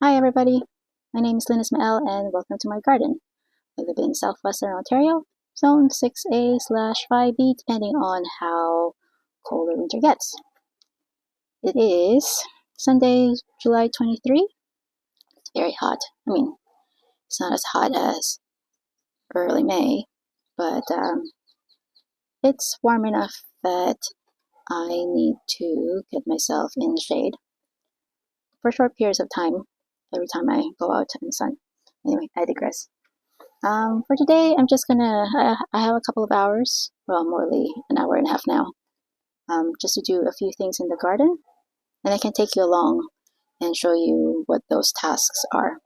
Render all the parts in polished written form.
Hi everybody, my name is Lynn Ismael and welcome to my garden. I live in southwestern Ontario, zone 6A/5B depending on how cold the winter gets. It is Sunday, July 23. It's very hot. It's not as hot as early May, but it's warm enough that I need to get myself in the shade for short periods of time every time I go out in the sun. Anyway, I digress. For today, I have a couple of hours, well, morely an hour and a half now, just to do a few things in the garden, and I can take you along and show you what those tasks are.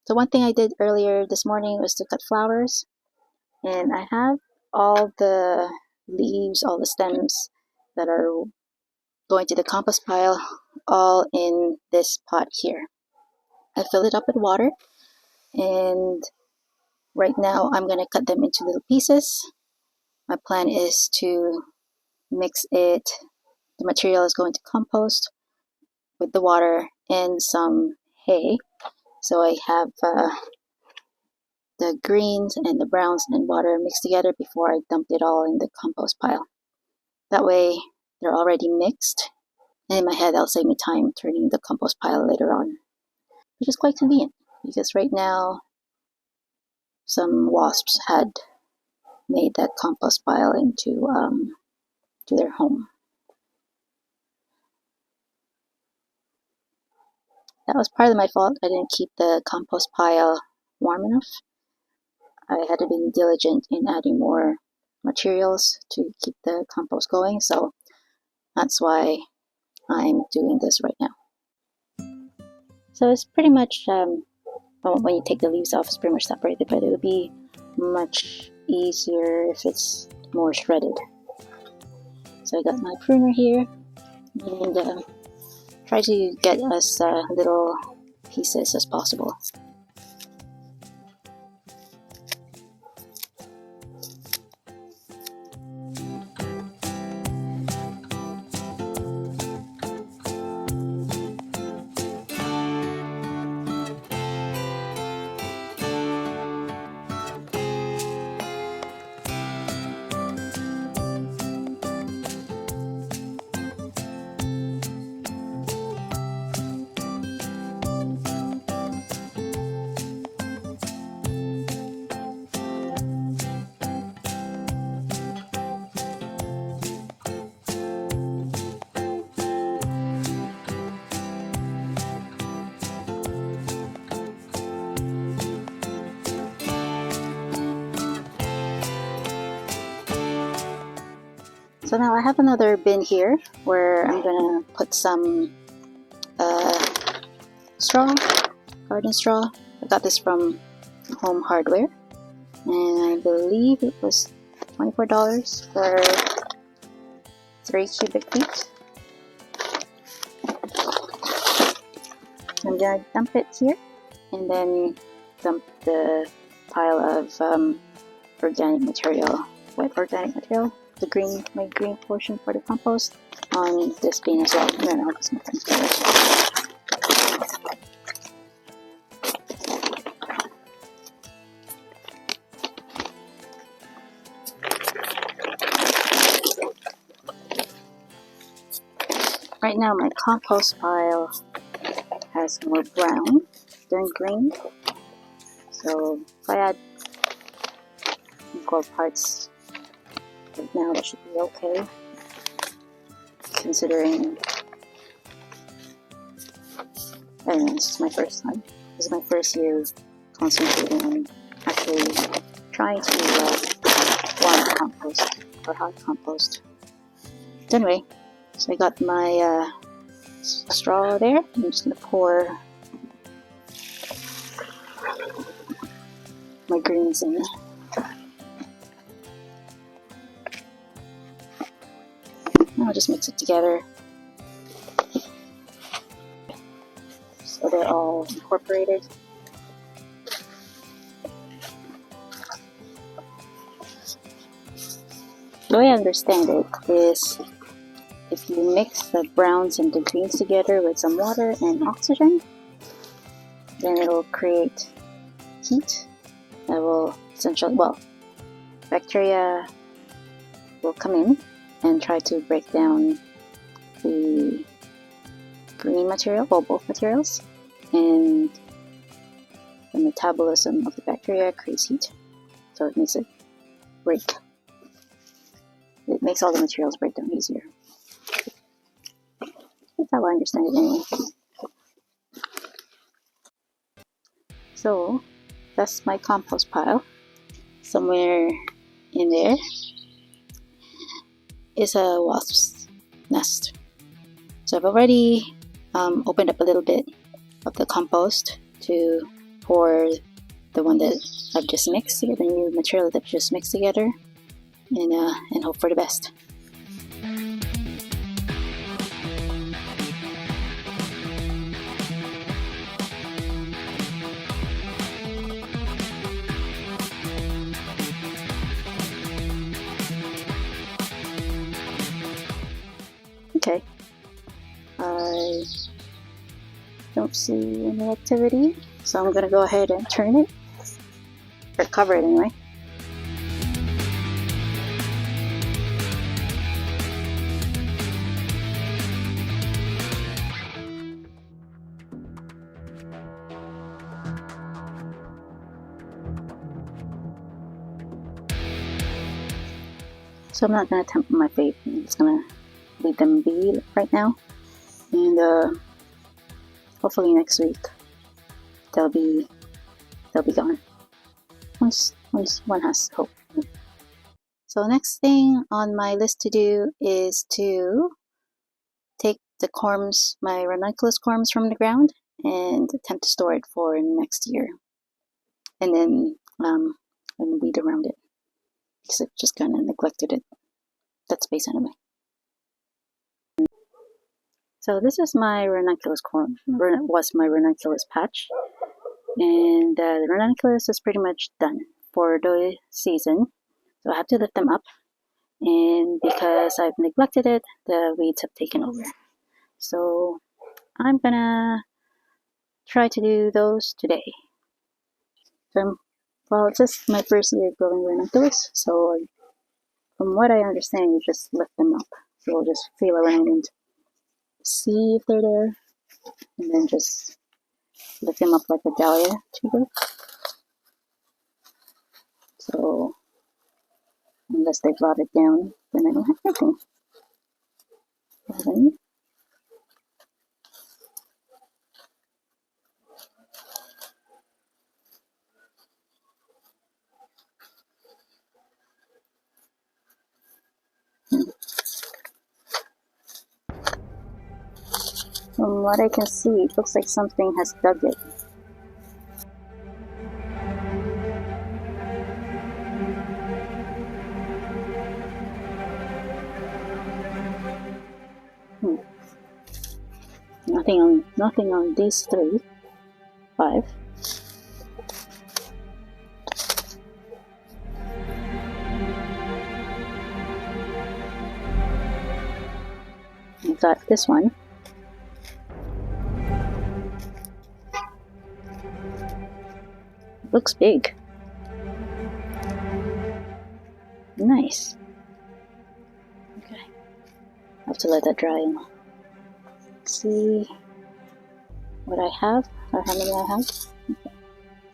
So one thing I did earlier this morning was to cut flowers, and I have all the leaves, all the stems that are going to the compost pile, all in this pot here. I filled it up with water, and right now I'm going to cut them into little pieces. My plan is to mix it, the material is going to compost with the water and some hay. So I have the greens and the browns and water mixed together before I dumped it all in the compost pile. That way they're already mixed, and in my head that'll save me time turning the compost pile later on, which is quite convenient because right now some wasps had made that compost pile into to their home. That was partly my fault. I didn't keep the compost pile warm enough. I had to be diligent in adding more materials to keep the compost going, so that's why I'm doing this right now. So it's pretty much, when you take the leaves off, it's pretty much separated, but it would be much easier if it's more shredded. So I got my pruner here, and try to get as little pieces as possible. So now I have another bin here where I'm gonna put some straw, garden straw. I got this from Home Hardware, and I believe it was $24 for 3 cubic feet. I'm gonna dump it here, and then dump the pile of organic material, wet organic material, my green portion for the compost, on this bin as well. No, because my friend's got it. Right now my compost pile has more brown than green, so if I add equal parts right now, that should be okay, considering I don't know, this is my first time. This is my first year concentrating on actually trying to warm compost or hot compost. Anyway, so I got my straw there. I'm just going to pour my greens in. I'll just mix it together so they're all incorporated. The way I understand it is if you mix the browns and the greens together with some water and oxygen, then it'll create heat that will essentially, well, bacteria will come in and try to break down the green material, well, both materials, and the metabolism of the bacteria creates heat, so it makes it break. It makes all the materials break down easier. That's how I understand it anyway. So that's my compost pile. Somewhere in there is a wasp's nest. So I've already opened up a little bit of the compost to pour the one that I've just mixed together, the new material that I've just mixed together, and hope for the best. Okay, I don't see any activity, so I'm gonna go ahead and turn it, or cover it anyway. So I'm not gonna tempt my fate. I'm just gonna leave them be right now, and hopefully next week they'll be gone. Once one has hope. So next thing on my list to do is to take the corms, my Ranunculus corms from the ground, and attempt to store it for next year, and then weed around it because I've just kind of neglected that space anyway. So this is my Ranunculus corm, was my Ranunculus patch, and the Ranunculus is pretty much done for the season. So I have to lift them up, and because I've neglected it, the weeds have taken over. So I'm gonna try to do those today. So, well, it's just my first year growing Ranunculus, so from what I understand, you just lift them up. So we'll just feel around and see if they're there, and then just lift them up like a dahlia tuber. So unless they've rotted down, then I don't have anything. Then, from what I can see, it looks like something has dug it. Nothing on these 5. I've got this one. Looks big. Nice. Okay. I have to let that dry and see what I have, or how many I have. Okay.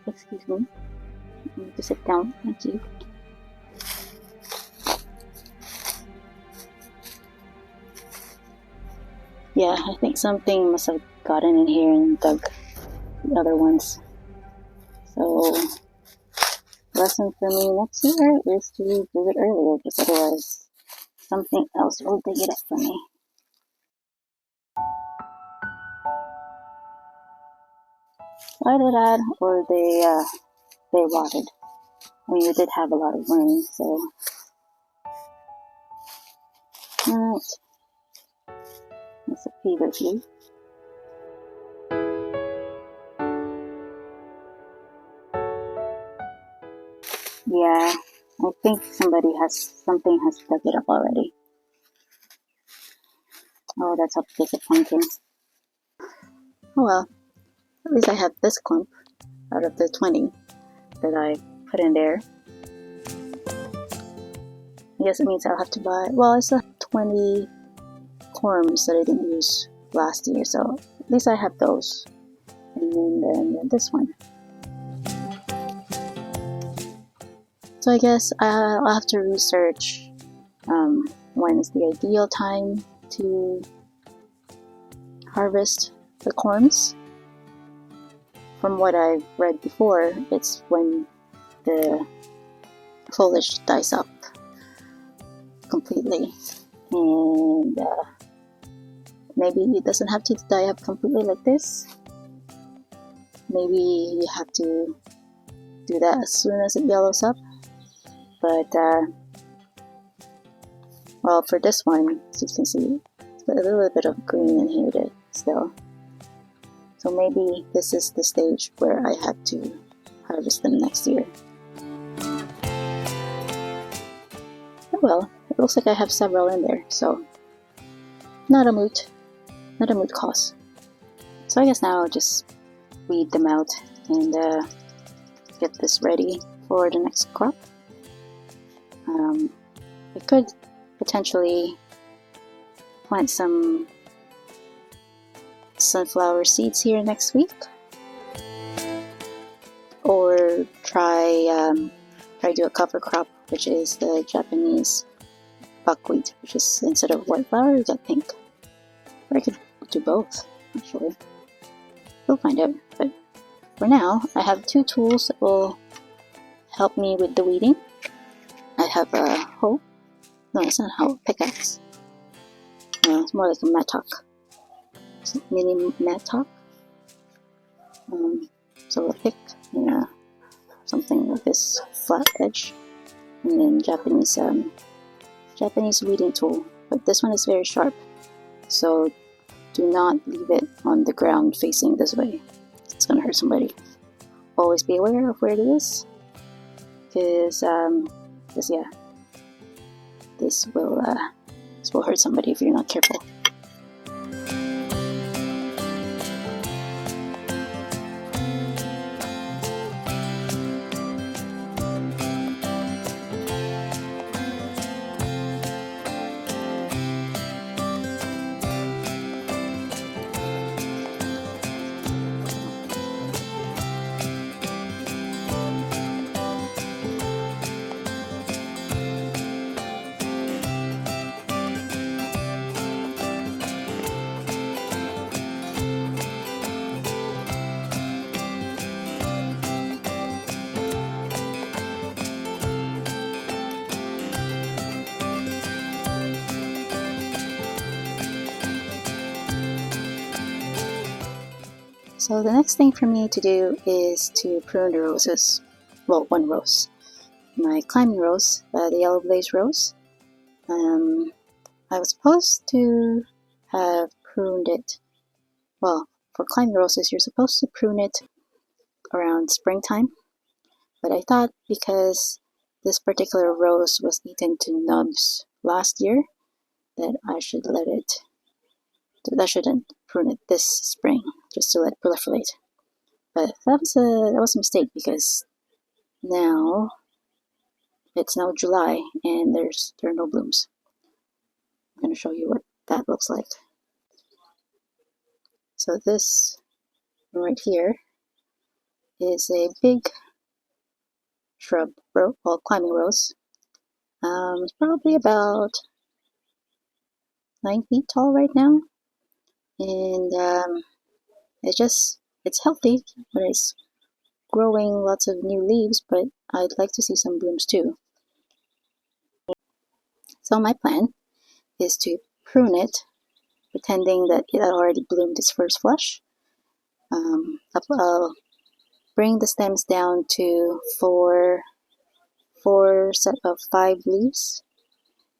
Excuse me. I need to sit down. Thank you. Yeah, I think something must have gotten in here and dug the other ones. So, lesson for me next year is to do it earlier, because otherwise something else will dig it up for me. Either that, or they rotted. I mean, we did have a lot of rain, so. Alright. That's a fever view. Yeah, I think something has dug it up already. Oh, that's disappointing. Oh well. At least I have this clump out of the 20 that I put in there. I guess it means I'll have to buy, well, I still have 20 corms that I didn't use last year, so at least I have those. And then this one. So I guess I'll have to research when is the ideal time to harvest the corms. From what I've read before, it's when the foliage dies up completely, and maybe it doesn't have to die up completely like this. Maybe you have to do that as soon as it yellows up, but well, for this one, as you can see, it's got a little bit of green in here still. So maybe this is the stage where I have to harvest them next year. Oh well, it looks like I have several in there, so not a moot cause. So I guess now I'll just weed them out and get this ready for the next crop. I could potentially plant some sunflower seeds here next week, or try do a cover crop, which is the Japanese buckwheat, which is instead of white flour, you get pink. Or I could do both, actually. We'll find out. But for now, I have two tools that will help me with the weeding. I have a hoe. No, it's not a hoe, pickaxe. No, it's more like a mattock. It's a mini mattock. So a pick and something with this flat edge, and then Japanese weeding tool. But this one is very sharp, so do not leave it on the ground facing this way. It's gonna hurt somebody. Always be aware of where it is, because yeah, this will hurt somebody if you're not careful. So the next thing for me to do is to prune the roses. Well, one rose. My climbing rose, the yellow blaze rose. I was supposed to have pruned it. Well, for climbing roses, you're supposed to prune it around springtime. But I thought because this particular rose was eaten to nubs last year, that I shouldn't prune it this spring, just to let it proliferate. But that was a mistake, because now it's now July and there are no blooms. I'm going to show you what that looks like. So this right here is a big shrub, well, climbing rose. It's probably about 9 feet tall right now, and it's healthy, but it's growing lots of new leaves, but I'd like to see some blooms too. So my plan is to prune it, pretending that it had already bloomed its first flush. I'll bring the stems down to four set of 5 leaves,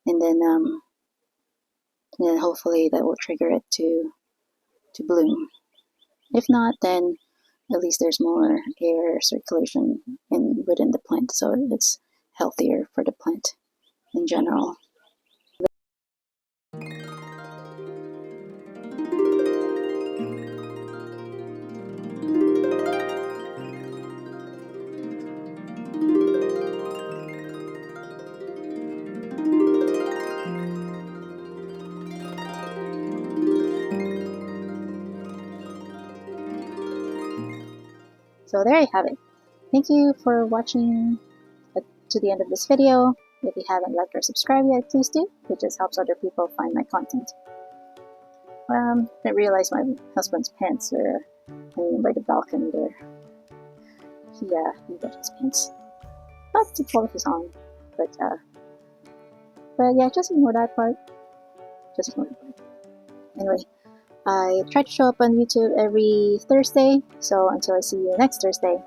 and then hopefully that will trigger it to bloom. If not, then at least there's more air circulation within the plant, so it's healthier for the plant in general. So there you have it. Thank you for watching to the end of this video. If you haven't liked or subscribed yet, please do. It just helps other people find my content. Didn't realize my husband's pants are hanging by the balcony there. He got his pants. Not to pull his on, but yeah, just ignore that part. Just ignore that part. Anyway, I try to show up on YouTube every Thursday, so until I see you next Thursday,